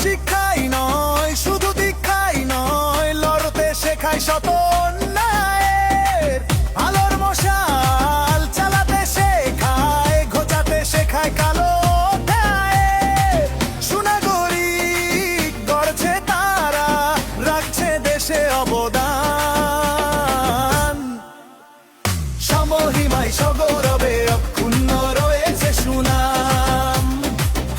শিক্ষাই নয়, শুধু দীক্ষাই নয়, লড়তে শেখায় শত অন্যায়ের। আলোর মশাল চালাতে শেখায়, ঘোচাতে শেখায় কালো অধ্যায়ের। সুনাগরিক গড়ছে তারা, রাখছে দেশে অবদান। সমহিমায় সগৌরবে অক্ষুণ্ণ রয়েছে সুনাম।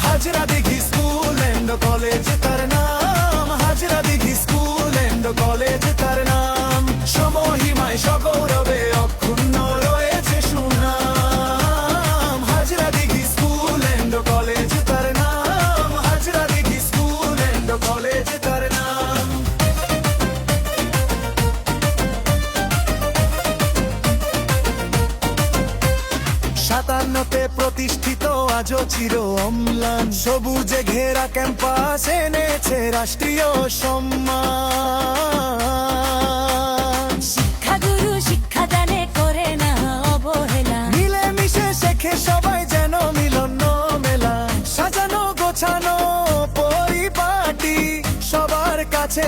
হাজরা দিঘি স্কুল এন্ড কলেজ তার নাম, হাজরা দিঘি স্কুল এন্ড কলেজ তার নাম। সমহিমায় সগৌরবে অক্ষুণ্ণ রয়েছে সুনাম। হাজরা দিঘি স্কুল এন্ড কলেজ তার নাম, হাজরা দিঘি স্কুল এন্ড কলেজ তার নাম। 57তে প্রতিষ্ঠিত আজও চির অম্লান, সবুজে ঘেরা ক্যাম্পাস এনেছে রাষ্ট্রীয় সম্মান। শিক্ষাগুরু শিক্ষাদানে করে না অবহেলা, মিলেমিশে শেখে সবাই যেন মিলন মেলা। সাজানো গোছানো পরিপাটি, সবার কাছে